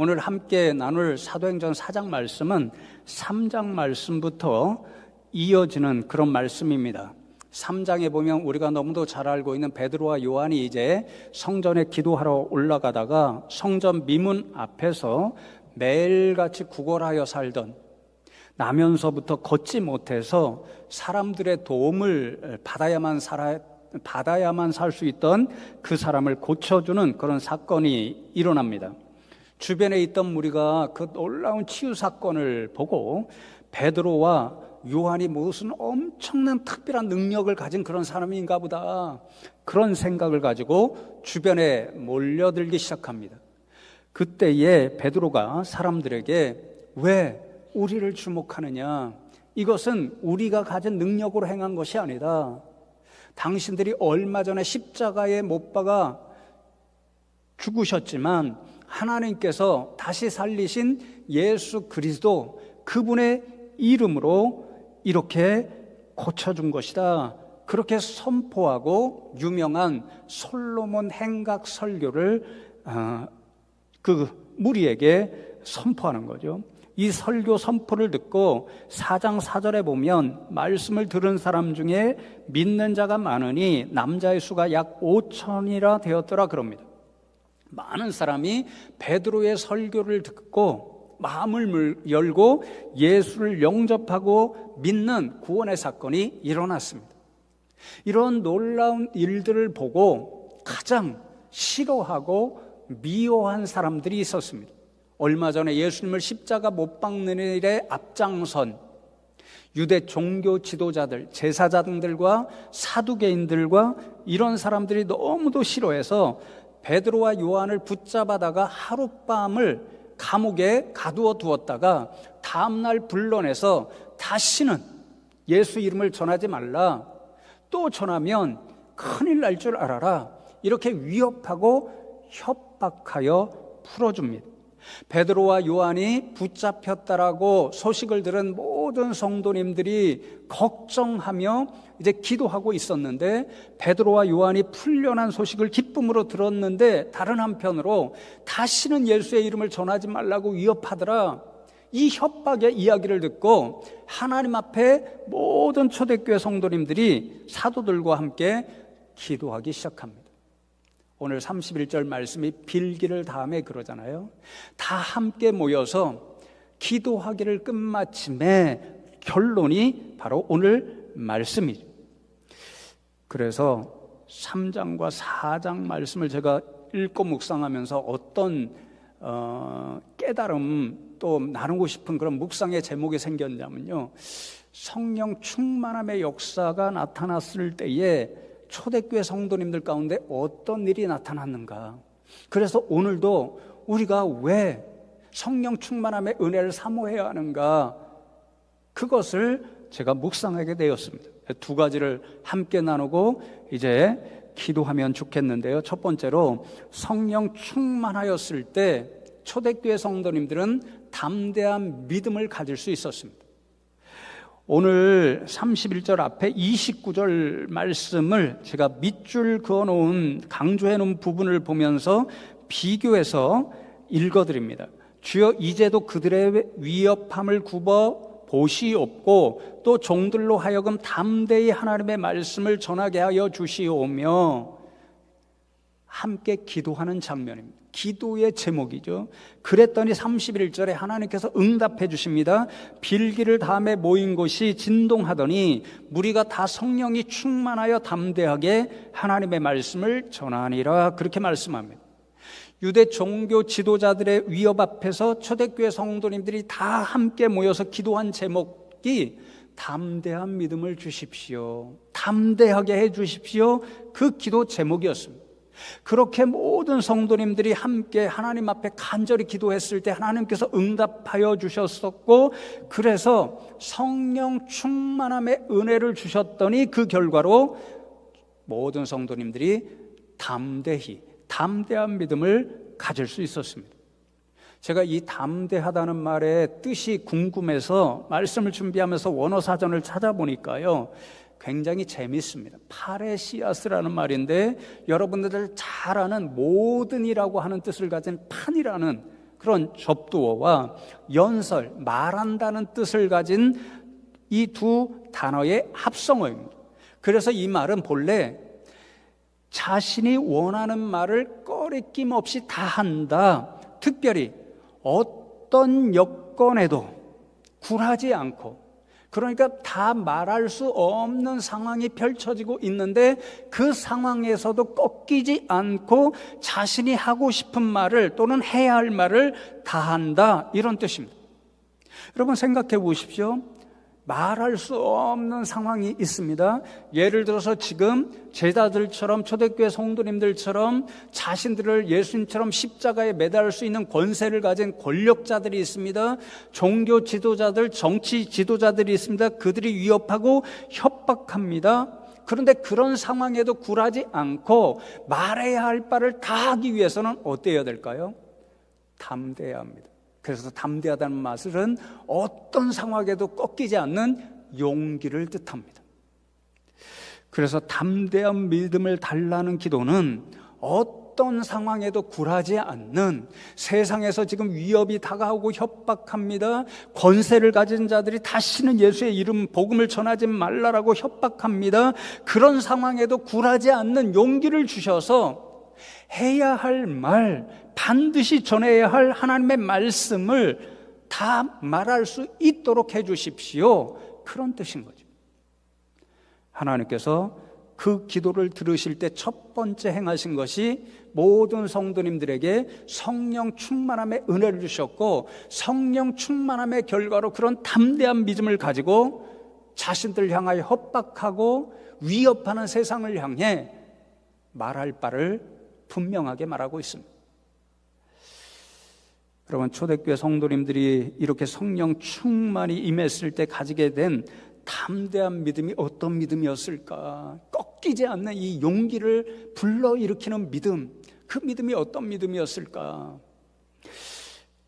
오늘 함께 나눌 사도행전 4장 말씀은 3장 말씀부터 이어지는 그런 말씀입니다. 3장에 보면 우리가 너무도 잘 알고 있는 베드로와 요한이 이제 성전에 기도하러 올라가다가 성전 미문 앞에서 매일같이 구걸하여 살던, 나면서부터 걷지 못해서 사람들의 도움을 받아야만 살 수 있던 그 사람을 고쳐주는 그런 사건이 일어납니다. 주변에 있던 무리가 그 놀라운 치유 사건을 보고 베드로와 요한이 무슨 엄청난 특별한 능력을 가진 그런 사람인가 보다, 그런 생각을 가지고 주변에 몰려들기 시작합니다. 그때에 베드로가 사람들에게 왜 우리를 주목하느냐, 이것은 우리가 가진 능력으로 행한 것이 아니다. 당신들이 얼마 전에 십자가에 못 박아 죽으셨지만 하나님께서 다시 살리신 예수 그리스도, 그분의 이름으로 이렇게 고쳐준 것이다. 그렇게 선포하고 유명한 솔로몬 행각 설교를 그 무리에게 선포하는 거죠. 이 설교 선포를 듣고 4장 4절에 보면 말씀을 들은 사람 중에 믿는 자가 많으니 남자의 수가 약 5천이라 되었더라 그럽니다. 많은 사람이 베드로의 설교를 듣고 마음을 열고 예수를 영접하고 믿는 구원의 사건이 일어났습니다. 이런 놀라운 일들을 보고 가장 싫어하고 미워한 사람들이 있었습니다. 얼마 전에 예수님을 십자가 못 박는 일에 앞장선 유대 종교 지도자들, 제사장들과 사두개인들과 이런 사람들이 너무도 싫어해서 베드로와 요한을 붙잡아다가 하룻밤을 감옥에 가두어 두었다가 다음날 불러내서 다시는 예수 이름을 전하지 말라, 또 전하면 큰일 날 줄 알아라, 이렇게 위협하고 협박하여 풀어줍니다. 베드로와 요한이 붙잡혔다라고 소식을 들은 모든 성도님들이 걱정하며 이제 기도하고 있었는데, 베드로와 요한이 풀려난 소식을 기쁨으로 들었는데 다른 한편으로 다시는 예수의 이름을 전하지 말라고 위협하더라. 이 협박의 이야기를 듣고 하나님 앞에 모든 초대교회 성도님들이 사도들과 함께 기도하기 시작합니다. 오늘 31절 말씀이 빌기를 다음에 그러잖아요. 다 함께 모여서 기도하기를 끝마침에 결론이 바로 오늘 말씀이죠. 그래서 3장과 4장 말씀을 제가 읽고 묵상하면서 어떤 깨달음 또 나누고 싶은 그런 묵상의 제목이 생겼냐면요, 성령 충만함의 역사가 나타났을 때에 초대교회 성도님들 가운데 어떤 일이 나타났는가. 그래서 오늘도 우리가 왜 성령 충만함의 은혜를 사모해야 하는가, 그것을 제가 묵상하게 되었습니다. 두 가지를 함께 나누고 이제 기도하면 좋겠는데요. 첫 번째로, 성령 충만하였을 때 초대교회 성도님들은 담대한 믿음을 가질 수 있었습니다. 오늘 31절 앞에 29절 말씀을 제가 밑줄 그어놓은, 강조해놓은 부분을 보면서 비교해서 읽어드립니다. 주여 이제도 그들의 위협함을 굽어 보시옵고 또 종들로 하여금 담대히 하나님의 말씀을 전하게 하여 주시오며, 함께 기도하는 장면입니다. 기도의 제목이죠. 그랬더니 31절에 하나님께서 응답해 주십니다. 빌기를 다음에 모인 곳이 진동하더니 무리가 다 성령이 충만하여 담대하게 하나님의 말씀을 전하니라, 그렇게 말씀합니다. 유대 종교 지도자들의 위협 앞에서 초대교회 성도님들이 다 함께 모여서 기도한 제목이 담대한 믿음을 주십시오, 담대하게 해 주십시오, 그 기도 제목이었습니다. 그렇게 모든 성도님들이 함께 하나님 앞에 간절히 기도했을 때 하나님께서 응답하여 주셨었고, 그래서 성령 충만함의 은혜를 주셨더니 그 결과로 모든 성도님들이 담대한 믿음을 가질 수 있었습니다. 제가 이 담대하다는 말의 뜻이 궁금해서 말씀을 준비하면서 원어 사전을 찾아보니까요, 굉장히 재밌습니다. 파레시아스라는 말인데 여러분들 잘 아는 모든이라고 하는 뜻을 가진 판이라는 그런 접두어와 연설, 말한다는 뜻을 가진 이 두 단어의 합성어입니다. 그래서 이 말은 본래 자신이 원하는 말을 꺼리낌 없이 다 한다. 특별히 어떤 여건에도 굴하지 않고, 그러니까 다 말할 수 없는 상황이 펼쳐지고 있는데 그 상황에서도 꺾이지 않고 자신이 하고 싶은 말을 또는 해야 할 말을 다 한다, 이런 뜻입니다. 여러분 생각해 보십시오. 말할 수 없는 상황이 있습니다. 예를 들어서 지금 제자들처럼, 초대교회 성도님들처럼 자신들을 예수님처럼 십자가에 매달을 수 있는 권세를 가진 권력자들이 있습니다. 종교 지도자들, 정치 지도자들이 있습니다. 그들이 위협하고 협박합니다. 그런데 그런 상황에도 굴하지 않고 말해야 할 바를 다 하기 위해서는 어때야 될까요? 담대해야 합니다. 그래서 담대하다는 말은 어떤 상황에도 꺾이지 않는 용기를 뜻합니다. 그래서 담대한 믿음을 달라는 기도는 어떤 상황에도 굴하지 않는, 세상에서 지금 위협이 다가오고 협박합니다. 권세를 가진 자들이 다시는 예수의 이름 복음을 전하지 말라라고 협박합니다. 그런 상황에도 굴하지 않는 용기를 주셔서 해야 할 말, 반드시 전해야 할 하나님의 말씀을 다 말할 수 있도록 해 주십시오. 그런 뜻인 거죠. 하나님께서 그 기도를 들으실 때 첫 번째 행하신 것이 모든 성도님들에게 성령 충만함의 은혜를 주셨고, 성령 충만함의 결과로 그런 담대한 믿음을 가지고 자신들 향하여 협박하고 위협하는 세상을 향해 말할 바를 분명하게 말하고 있습니다. 여러분, 초대교회 성도님들이 이렇게 성령 충만이 임했을 때 가지게 된 담대한 믿음이 어떤 믿음이었을까? 꺾이지 않는 이 용기를 불러일으키는 믿음, 그 믿음이 어떤 믿음이었을까?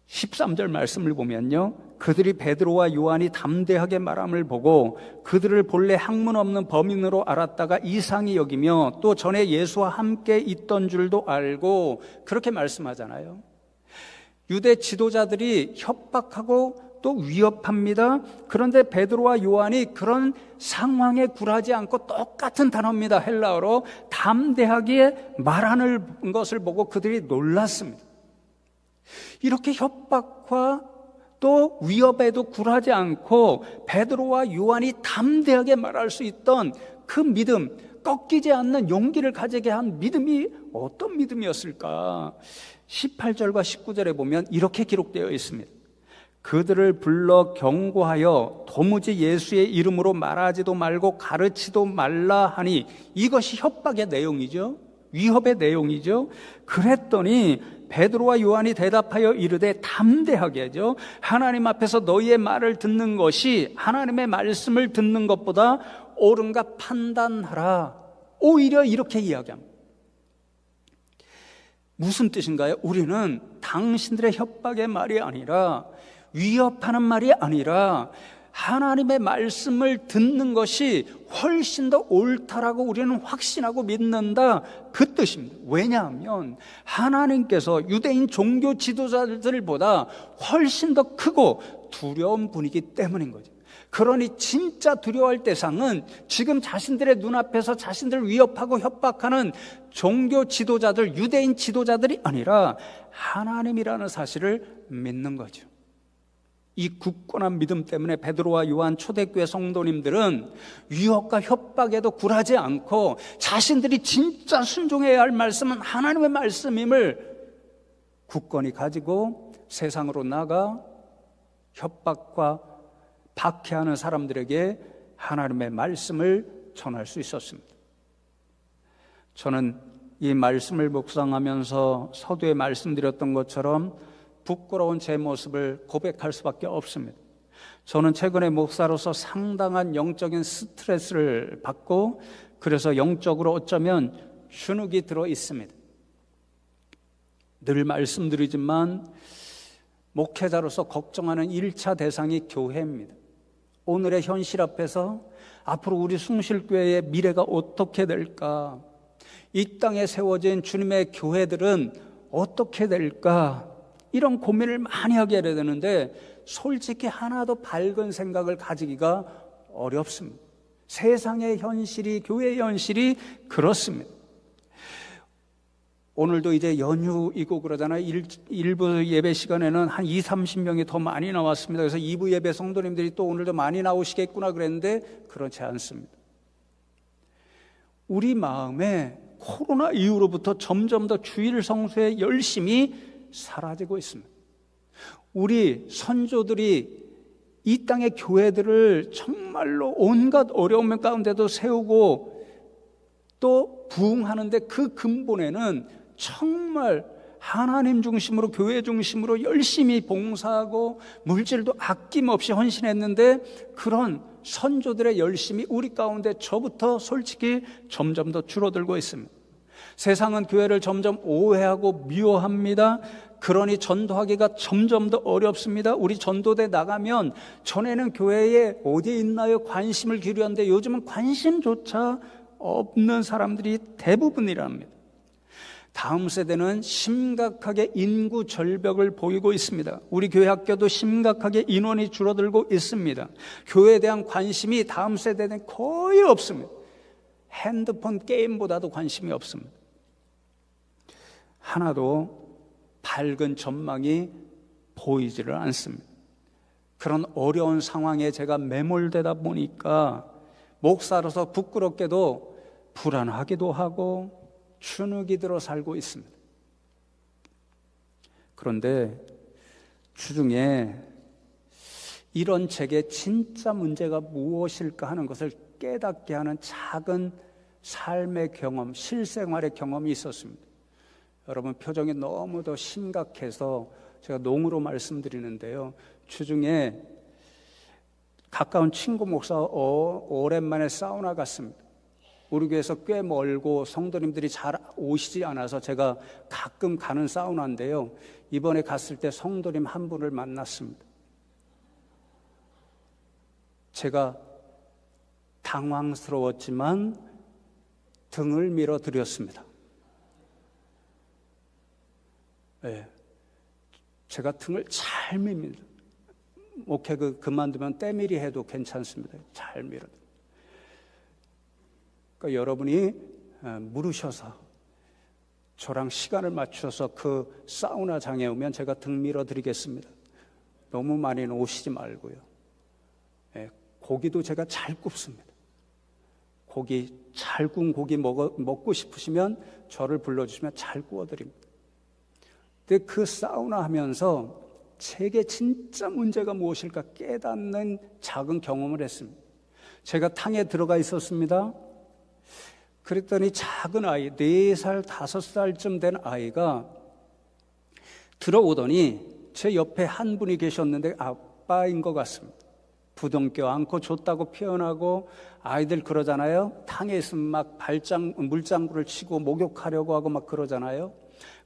13절 말씀을 보면요, 그들이 베드로와 요한이 담대하게 말함을 보고 그들을 본래 학문 없는 범인으로 알았다가 이상히 여기며 또 전에 예수와 함께 있던 줄도 알고, 그렇게 말씀하잖아요. 유대 지도자들이 협박하고 또 위협합니다. 그런데 베드로와 요한이 그런 상황에 굴하지 않고 똑같은 단어입니다. 헬라어로 담대하게 말하는 것을 보고 그들이 놀랐습니다. 이렇게 협박과 또 위협에도 굴하지 않고 베드로와 요한이 담대하게 말할 수 있던 그 믿음, 꺾이지 않는 용기를 가지게 한 믿음이 어떤 믿음이었을까? 18절과 19절에 보면 이렇게 기록되어 있습니다. 그들을 불러 경고하여 도무지 예수의 이름으로 말하지도 말고 가르치도 말라 하니, 이것이 협박의 내용이죠. 위협의 내용이죠. 그랬더니 베드로와 요한이 대답하여 이르되 담대하게죠, 하나님 앞에서 너희의 말을 듣는 것이 하나님의 말씀을 듣는 것보다 옳은가 판단하라. 오히려 이렇게 이야기합니다. 무슨 뜻인가요? 우리는 당신들의 협박의 말이 아니라, 위협하는 말이 아니라 하나님의 말씀을 듣는 것이 훨씬 더 옳다라고 우리는 확신하고 믿는다, 그 뜻입니다. 왜냐하면 하나님께서 유대인 종교 지도자들보다 훨씬 더 크고 두려운 분이기 때문인 거죠. 그러니 진짜 두려워할 대상은 지금 자신들의 눈앞에서 자신들을 위협하고 협박하는 종교 지도자들, 유대인 지도자들이 아니라 하나님이라는 사실을 믿는 거죠. 이 굳건한 믿음 때문에 베드로와 요한 초대교회 성도님들은 위협과 협박에도 굴하지 않고 자신들이 진짜 순종해야 할 말씀은 하나님의 말씀임을 굳건히 가지고 세상으로 나가 협박과 박해하는 사람들에게 하나님의 말씀을 전할 수 있었습니다. 저는 이 말씀을 묵상하면서 서두에 말씀드렸던 것처럼 부끄러운 제 모습을 고백할 수밖에 없습니다. 저는 최근에 목사로서 상당한 영적인 스트레스를 받고, 그래서 영적으로 어쩌면 주눅이 들어 있습니다. 늘 말씀드리지만 목회자로서 걱정하는 1차 대상이 교회입니다. 오늘의 현실 앞에서 앞으로 우리 숭실교회의 미래가 어떻게 될까? 이 땅에 세워진 주님의 교회들은 어떻게 될까? 이런 고민을 많이 하게 되는데 솔직히 하나도 밝은 생각을 가지기가 어렵습니다. 세상의 현실이, 교회의 현실이 그렇습니다. 오늘도 이제 연휴이고 그러잖아요. 일부 예배 시간에는 한 20-30명이 더 많이 나왔습니다. 그래서 2부 예배 성도님들이 또 오늘도 많이 나오시겠구나 그랬는데 그렇지 않습니다. 우리 마음에 코로나 이후로부터 점점 더 주일 성수의 열심이 사라지고 있습니다. 우리 선조들이 이 땅의 교회들을 정말로 온갖 어려움 가운데도 세우고 또 부흥하는데 그 근본에는 정말 하나님 중심으로, 교회 중심으로 열심히 봉사하고 물질도 아낌없이 헌신했는데 그런 선조들의 열심이 우리 가운데 저부터 솔직히 점점 더 줄어들고 있습니다. 세상은 교회를 점점 오해하고 미워합니다. 그러니 전도하기가 점점 더 어렵습니다. 우리 전도대 나가면 전에는 교회에 어디에 있나요? 관심을 기울였는데 요즘은 관심조차 없는 사람들이 대부분이랍니다. 다음 세대는 심각하게 인구 절벽을 보이고 있습니다. 우리 교회 학교도 심각하게 인원이 줄어들고 있습니다. 교회에 대한 관심이 다음 세대는 거의 없습니다. 핸드폰 게임보다도 관심이 없습니다. 하나도 밝은 전망이 보이지를 않습니다. 그런 어려운 상황에 제가 매몰되다 보니까 목사로서 부끄럽게도 불안하기도 하고 주눅이 들어 살고 있습니다. 그런데 주중에 이런 제게 진짜 문제가 무엇일까 하는 것을 깨닫게 하는 작은 삶의 경험, 실생활의 경험이 있었습니다. 여러분 표정이 너무도 심각해서 제가 농으로 말씀드리는데요. 주중에 가까운 친구 목사 오랜만에 사우나 갔습니다. 우리 교회에서 꽤 멀고 성도님들이 잘 오시지 않아서 제가 가끔 가는 사우나인데요. 이번에 갔을 때 성도님 한 분을 만났습니다. 제가 당황스러웠지만 등을 밀어드렸습니다. 네, 제가 등을 잘 밉니다. 목회 그만두면 때밀이 해도 괜찮습니다. 잘 밀어드립니다. 그러니까 여러분이 물으셔서 저랑 시간을 맞춰서 그 사우나장에 오면 제가 등 밀어드리겠습니다. 너무 많이는 오시지 말고요. 네, 고기도 제가 잘 굽습니다. 고기 잘 구운 고기 먹고 싶으시면 저를 불러주시면 잘 구워드립니다. 근데 그 사우나 하면서 제게 진짜 문제가 무엇일까 깨닫는 작은 경험을 했습니다. 제가 탕에 들어가 있었습니다. 그랬더니 작은 아이, 4살, 5살쯤 된 아이가 들어오더니 제 옆에 한 분이 계셨는데 아빠인 것 같습니다. 부둥켜 안고 줬다고 표현하고, 아이들 그러잖아요. 탕에 있으면 막 물장구를 치고 목욕하려고 하고 막 그러잖아요.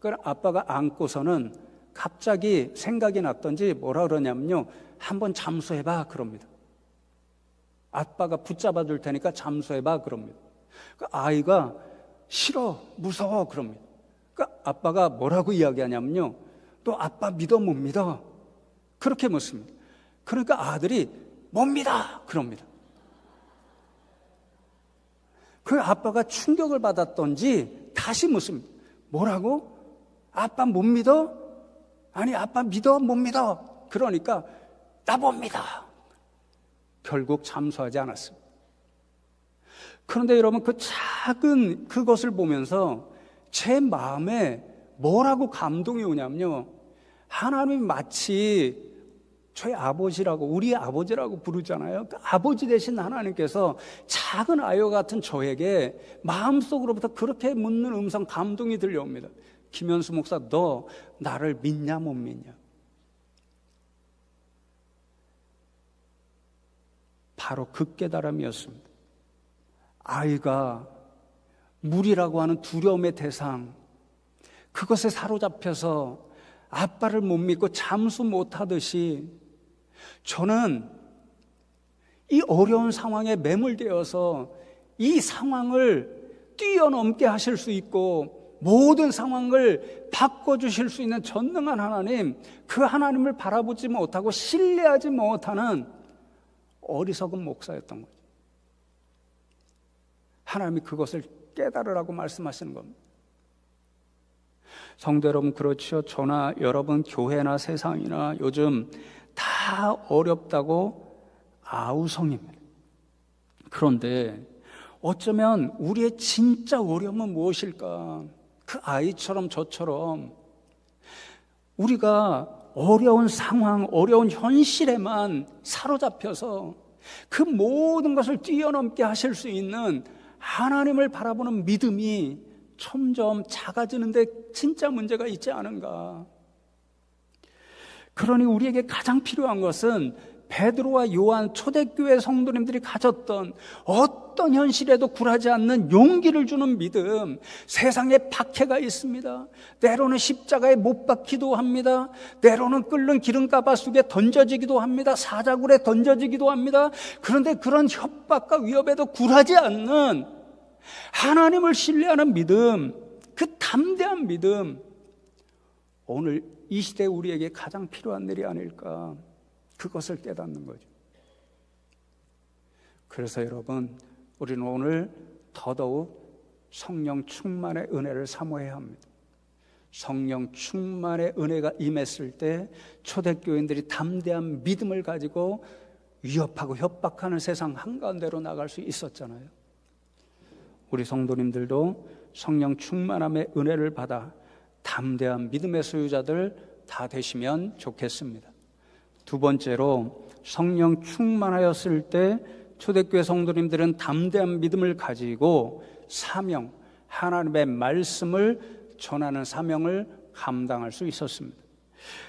그럼 아빠가 안고서는 갑자기 생각이 났던지 뭐라 그러냐면요, 한번 잠수해봐 그럽니다. 아빠가 붙잡아 줄 테니까 잠수해봐 그럽니다. 그 아이가 싫어, 무서워 그럽니다. 그러니까 아빠가 뭐라고 이야기하냐면요, 너 아빠 믿어 못 믿어? 그렇게 묻습니다. 그러니까 아들이 못 믿어 그럽니다. 그 아빠가 충격을 받았던지 다시 묻습니다. 뭐라고? 아빠 못 믿어? 아니 아빠 믿어 못 믿어? 그러니까 나 못 믿어. 결국 잠수하지 않았습니다. 그런데 여러분, 그 작은 그것을 보면서 제 마음에 뭐라고 감동이 오냐면요, 하나님이 마치 저희 아버지라고, 우리 아버지라고 부르잖아요. 그 아버지 되신 하나님께서 작은 아이와 같은 저에게 마음속으로부터 그렇게 묻는 음성, 감동이 들려옵니다. 김현수 목사, 너 나를 믿냐 못 믿냐? 바로 그 깨달음이었습니다. 아이가 물이라고 하는 두려움의 대상, 그것에 사로잡혀서 아빠를 못 믿고 잠수 못하듯이 저는 이 어려운 상황에 매몰되어서 이 상황을 뛰어넘게 하실 수 있고 모든 상황을 바꿔주실 수 있는 전능한 하나님, 그 하나님을 바라보지 못하고 신뢰하지 못하는 어리석은 목사였던 거죠. 하나님이 그것을 깨달으라고 말씀하시는 겁니다. 성도 여러분, 그렇죠. 저나 여러분, 교회나 세상이나 요즘 다 어렵다고 아우성입니다. 그런데 어쩌면 우리의 진짜 어려움은 무엇일까? 그 아이처럼 저처럼 우리가 어려운 상황, 어려운 현실에만 사로잡혀서 그 모든 것을 뛰어넘게 하실 수 있는 하나님을 바라보는 믿음이 점점 작아지는데 진짜 문제가 있지 않은가? 그러니 우리에게 가장 필요한 것은 베드로와 요한 초대교회 성도님들이 가졌던 어떤 현실에도 굴하지 않는 용기를 주는 믿음. 세상에 박해가 있습니다. 때로는 십자가에 못 박히기도 합니다. 때로는 끓는 기름가바 속에 던져지기도 합니다. 사자굴에 던져지기도 합니다. 그런데 그런 협박과 위협에도 굴하지 않는 하나님을 신뢰하는 믿음, 그 담대한 믿음, 오늘 이 시대에 우리에게 가장 필요한 일이 아닐까, 그것을 깨닫는 거죠. 그래서 여러분, 우리는 오늘 더더욱 성령 충만의 은혜를 사모해야 합니다. 성령 충만의 은혜가 임했을 때 초대교인들이 담대한 믿음을 가지고 위협하고 협박하는 세상 한가운데로 나갈 수 있었잖아요. 우리 성도님들도 성령 충만함의 은혜를 받아 담대한 믿음의 소유자들 다 되시면 좋겠습니다. 두 번째로, 성령 충만하였을 때 초대교회 성도님들은 담대한 믿음을 가지고 사명, 하나님의 말씀을 전하는 사명을 감당할 수 있었습니다.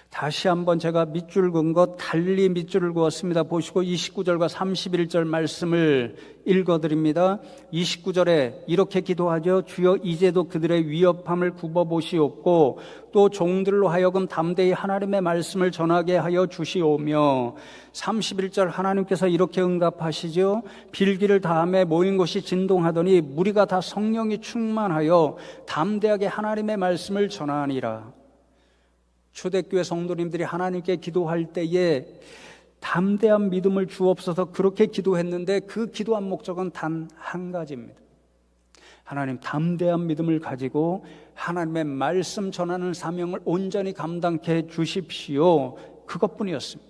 다시 한번 제가 밑줄 그은 것 달리 밑줄을 그었습니다. 보시고 29절과 31절 말씀을 읽어드립니다. 29절에 이렇게 기도하죠. 주여, 이제도 그들의 위협함을 굽어보시옵고 또 종들로 하여금 담대히 하나님의 말씀을 전하게 하여 주시오며, 31절 하나님께서 이렇게 응답하시죠. 빌기를 다함에 모인 곳이 진동하더니 무리가 다 성령이 충만하여 담대하게 하나님의 말씀을 전하니라. 초대교회 성도님들이 하나님께 기도할 때에 담대한 믿음을 주옵소서 그렇게 기도했는데 그 기도한 목적은 단 한 가지입니다. 하나님, 담대한 믿음을 가지고 하나님의 말씀 전하는 사명을 온전히 감당케 해 주십시오. 그것뿐이었습니다.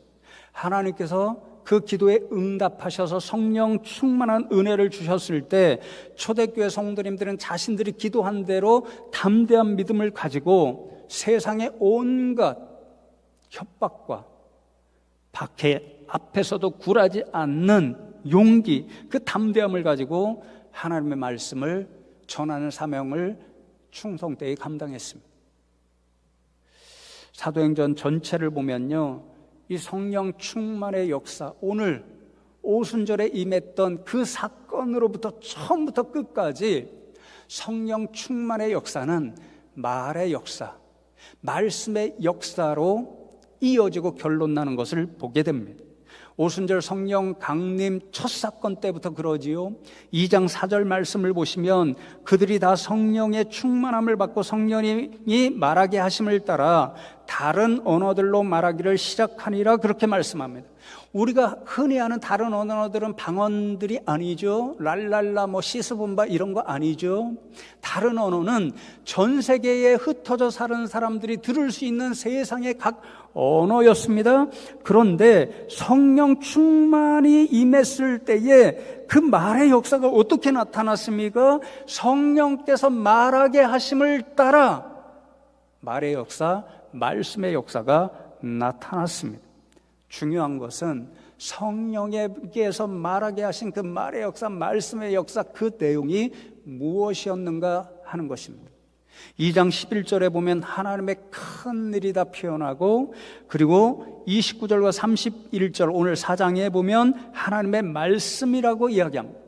하나님께서 그 기도에 응답하셔서 성령 충만한 은혜를 주셨을 때 초대교회 성도님들은 자신들이 기도한 대로 담대한 믿음을 가지고 세상의 온갖 협박과 박해 앞에서도 굴하지 않는 용기, 그 담대함을 가지고 하나님의 말씀을 전하는 사명을 충성되이 감당했습니다. 사도행전 전체를 보면요, 이 성령 충만의 역사, 오늘 오순절에 임했던 그 사건으로부터 처음부터 끝까지 성령 충만의 역사는 말의 역사, 말씀의 역사로 이어지고 결론나는 것을 보게 됩니다. 오순절 성령 강림 첫 사건 때부터 그러지요. 2장 4절 말씀을 보시면 그들이 다 성령의 충만함을 받고 성령이 말하게 하심을 따라 다른 언어들로 말하기를 시작하니라, 그렇게 말씀합니다. 우리가 흔히 아는 다른 언어들은 방언들이 아니죠. 랄랄라 시스본바 이런 거 아니죠. 다른 언어는 전 세계에 흩어져 사는 사람들이 들을 수 있는 세상의 각 언어였습니다. 그런데 성령 충만이 임했을 때에 그 말의 역사가 어떻게 나타났습니까? 성령께서 말하게 하심을 따라 말의 역사, 말씀의 역사가 나타났습니다. 중요한 것은 성령에게서 말하게 하신 그 말의 역사, 말씀의 역사, 그 내용이 무엇이었는가 하는 것입니다. 2장 11절에 보면 하나님의 큰 일이 다 표현하고, 그리고 29절과 31절 오늘 4장에 보면 하나님의 말씀이라고 이야기합니다.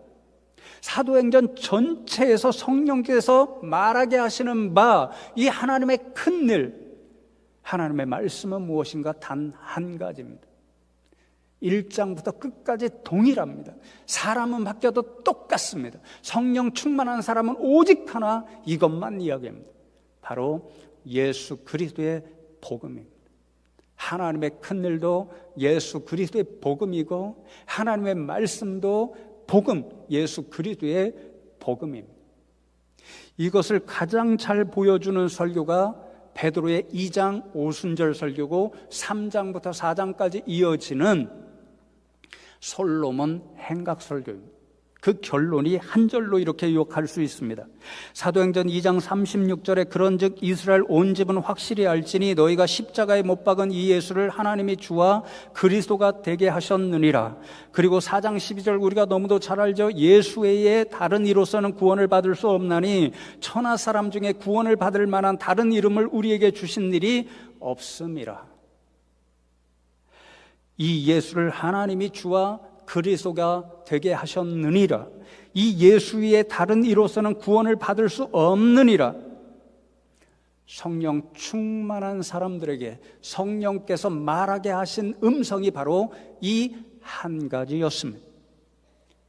사도행전 전체에서 성령께서 말하게 하시는 바, 이 하나님의 큰 일, 하나님의 말씀은 무엇인가? 단 한 가지입니다. 1장부터 끝까지 동일합니다. 사람은 바뀌어도 똑같습니다. 성령 충만한 사람은 오직 하나, 이것만 이야기합니다. 바로 예수 그리스도의 복음입니다. 하나님의 큰 일도 예수 그리스도의 복음이고 하나님의 말씀도 복음, 예수 그리스도의 복음입니다. 이것을 가장 잘 보여주는 설교가 베드로의 2장 오순절 설교고 3장부터 4장까지 이어지는 솔로몬 행각 설교입니다. 그 결론이 한 절로 이렇게 요약할 수 있습니다. 사도행전 2장 36절에 그런즉 이스라엘 온 집은 확실히 알지니 너희가 십자가에 못 박은 이 예수를 하나님이 주와 그리스도가 되게 하셨느니라. 그리고 4장 12절 우리가 너무도 잘 알죠. 예수 외에 다른 이로서는 구원을 받을 수 없나니 천하 사람 중에 구원을 받을 만한 다른 이름을 우리에게 주신 일이 없음이라. 이 예수를 하나님이 주와 그리스도가 되게 하셨느니라. 이 예수 위에 다른 이로서는 구원을 받을 수 없느니라. 성령 충만한 사람들에게 성령께서 말하게 하신 음성이 바로 이 한 가지였습니다.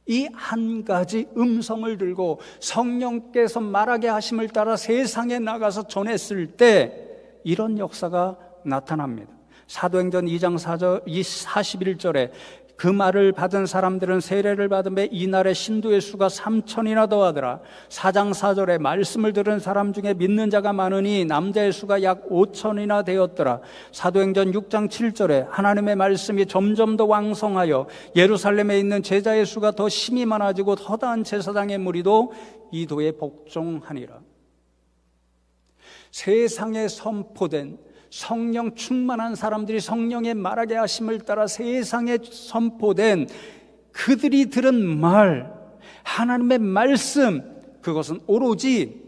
이 한 가지 음성을 들고 성령께서 말하게 하심을 따라 세상에 나가서 전했을 때 이런 역사가 나타납니다. 사도행전 2장 41절에 그 말을 받은 사람들은 세례를 받음에 이날의 신도의 수가 3,000이나 더하더라. 4장 4절에 말씀을 들은 사람 중에 믿는 자가 많으니 남자의 수가 약 5,000이나 되었더라. 사도행전 6장 7절에 하나님의 말씀이 점점 더 왕성하여 예루살렘에 있는 제자의 수가 더 심히 많아지고 허다한 제사장의 무리도 이도에 복종하니라. 세상에 선포된 성령 충만한 사람들이 성령의 말하게 하심을 따라 세상에 선포된 그들이 들은 말, 하나님의 말씀, 그것은 오로지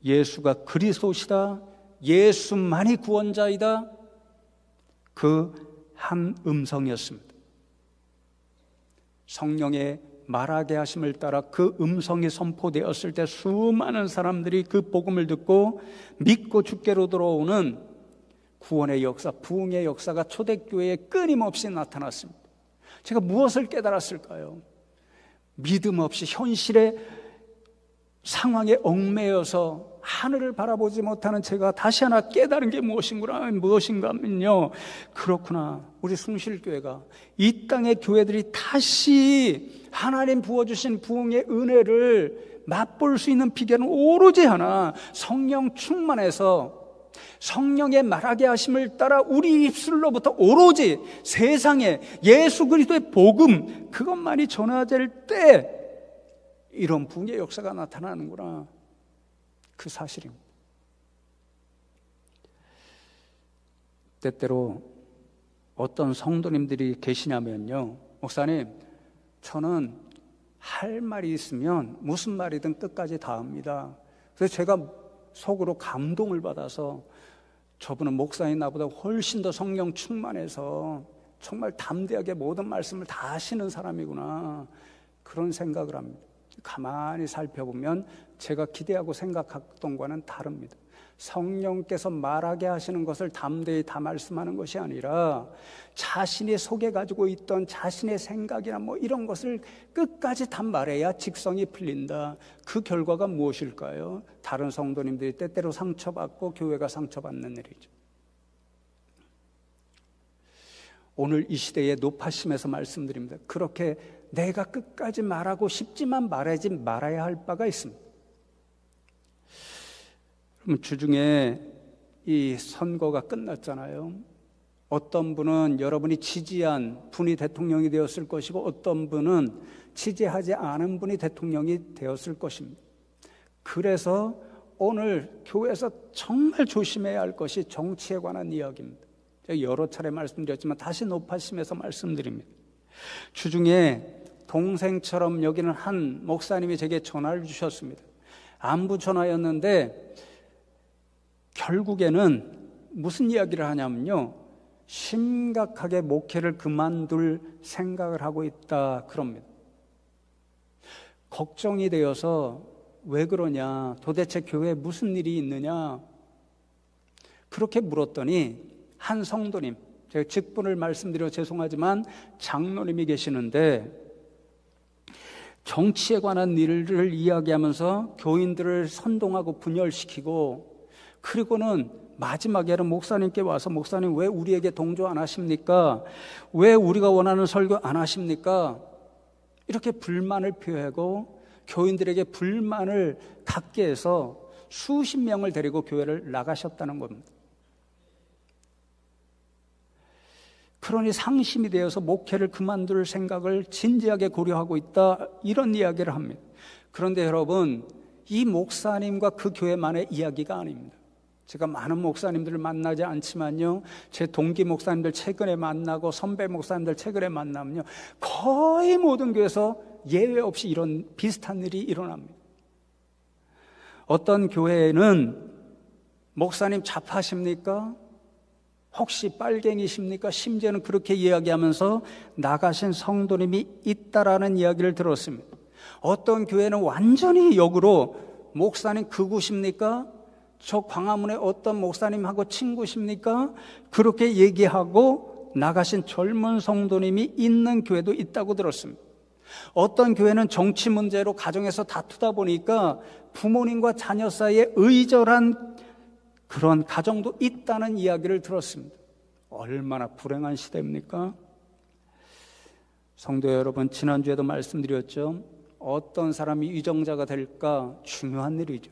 예수가 그리스도시다, 예수만이 구원자이다, 그 한 음성이었습니다. 성령의 말하게 하심을 따라 그 음성이 선포되었을 때 수많은 사람들이 그 복음을 듣고 믿고 주께로 들어오는 구원의 역사, 부흥의 역사가 초대교회에 끊임없이 나타났습니다. 제가 무엇을 깨달았을까요? 믿음 없이 현실의 상황에 얽매여서 하늘을 바라보지 못하는 제가 다시 하나 깨달은 게 무엇인가 하면요, 그렇구나, 우리 숭실교회가 이 땅의 교회들이 다시 하나님 부어주신 부흥의 은혜를 맛볼 수 있는 비결은 오로지 하나, 성령 충만해서 성령의 말하게 하심을 따라 우리 입술로부터 오로지 세상에 예수 그리스도의 복음, 그것만이 전해질 때 이런 부흥의 역사가 나타나는구나, 그 사실입니다. 때때로 어떤 성도님들이 계시냐면요, 목사님, 저는 할 말이 있으면 무슨 말이든 끝까지 다 합니다. 그래서 제가 속으로 감동을 받아서 저분은 목사인 나보다 훨씬 더 성령 충만해서 정말 담대하게 모든 말씀을 다 하시는 사람이구나, 그런 생각을 합니다. 가만히 살펴보면 제가 기대하고 생각했던 것과는 다릅니다. 성령께서 말하게 하시는 것을 담대히 다 말씀하는 것이 아니라 자신이 속에 가지고 있던 자신의 생각이나 이런 것을 끝까지 다 말해야 직성이 풀린다. 그 결과가 무엇일까요? 다른 성도님들이 때때로 상처받고 교회가 상처받는 일이죠. 오늘 이 시대의 높아심에서 말씀드립니다. 그렇게 내가 끝까지 말하고 싶지만 말하지 말아야 할 바가 있습니다. 그럼 주중에 이 선거가 끝났잖아요. 어떤 분은 여러분이 지지한 분이 대통령이 되었을 것이고 어떤 분은 지지하지 않은 분이 대통령이 되었을 것입니다. 그래서 오늘 교회에서 정말 조심해야 할 것이 정치에 관한 이야기입니다. 제가 여러 차례 말씀드렸지만 다시 높아심에서 말씀드립니다. 주중에 동생처럼 여기는 한 목사님이 제게 전화를 주셨습니다. 안부 전화였는데 결국에는 무슨 이야기를 하냐면요, 심각하게 목회를 그만둘 생각을 하고 있다 그럽니다. 걱정이 되어서 왜 그러냐, 도대체 교회에 무슨 일이 있느냐, 그렇게 물었더니 한 성도님, 제가 직분을 말씀드려 죄송하지만 장로님이 계시는데 정치에 관한 일을 이야기하면서 교인들을 선동하고 분열시키고 그리고는 마지막에는 목사님께 와서 목사님 왜 우리에게 동조 안 하십니까? 왜 우리가 원하는 설교 안 하십니까? 이렇게 불만을 표하고 교인들에게 불만을 갖게 해서 수십 명을 데리고 교회를 나가셨다는 겁니다. 그러니 상심이 되어서 목회를 그만둘 생각을 진지하게 고려하고 있다, 이런 이야기를 합니다. 그런데 여러분, 이 목사님과 그 교회만의 이야기가 아닙니다. 제가 많은 목사님들을 만나지 않지만요, 제 동기 목사님들 최근에 만나고 선배 목사님들 최근에 만나면요, 거의 모든 교회에서 예외 없이 이런 비슷한 일이 일어납니다. 어떤 교회에는 목사님 잡하십니까? 혹시 빨갱이십니까? 심지어는 그렇게 이야기하면서 나가신 성도님이 있다라는 이야기를 들었습니다. 어떤 교회는 완전히 역으로 목사님 극우십니까? 저 광화문에 어떤 목사님하고 친구십니까? 그렇게 얘기하고 나가신 젊은 성도님이 있는 교회도 있다고 들었습니다. 어떤 교회는 정치 문제로 가정에서 다투다 보니까 부모님과 자녀 사이에 의절한 그런 가정도 있다는 이야기를 들었습니다. 얼마나 불행한 시대입니까? 성도 여러분, 지난주에도 말씀드렸죠. 어떤 사람이 위정자가 될까 중요한 일이죠.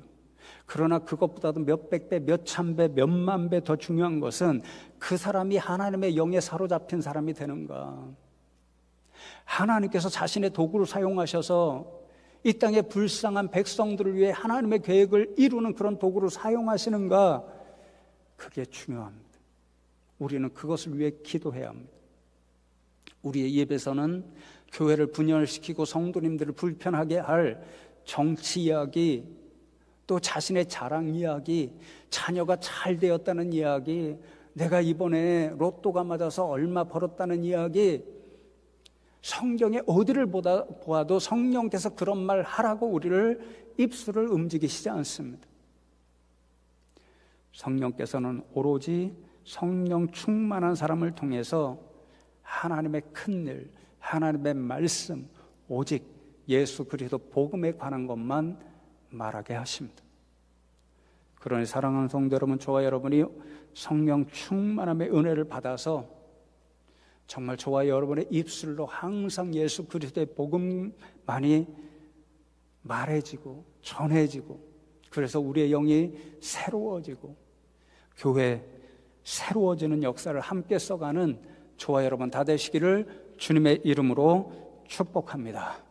그러나 그것보다도 몇백 배, 몇천 배, 몇만 배 더 중요한 것은 그 사람이 하나님의 영에 사로잡힌 사람이 되는가. 하나님께서 자신의 도구를 사용하셔서 이 땅의 불쌍한 백성들을 위해 하나님의 계획을 이루는 그런 도구를 사용하시는가, 그게 중요합니다. 우리는 그것을 위해 기도해야 합니다. 우리의 예배에서는 교회를 분열시키고 성도님들을 불편하게 할 정치 이야기, 또 자신의 자랑 이야기, 자녀가 잘 되었다는 이야기, 내가 이번에 로또가 맞아서 얼마 벌었다는 이야기, 성경에 어디를 보아도 성령께서 그런 말 하라고 우리를 입술을 움직이시지 않습니다. 성령께서는 오로지 성령 충만한 사람을 통해서 하나님의 큰 일, 하나님의 말씀, 오직 예수 그리스도 복음에 관한 것만 말하게 하십니다. 그러니 사랑하는 성도 여러분, 저와 여러분이 성령 충만함의 은혜를 받아서 정말 저와 여러분의 입술로 항상 예수 그리스도의 복음만이 말해지고 전해지고, 그래서 우리의 영이 새로워지고 교회 새로워지는 역사를 함께 써가는 저와 여러분 다 되시기를 주님의 이름으로 축복합니다.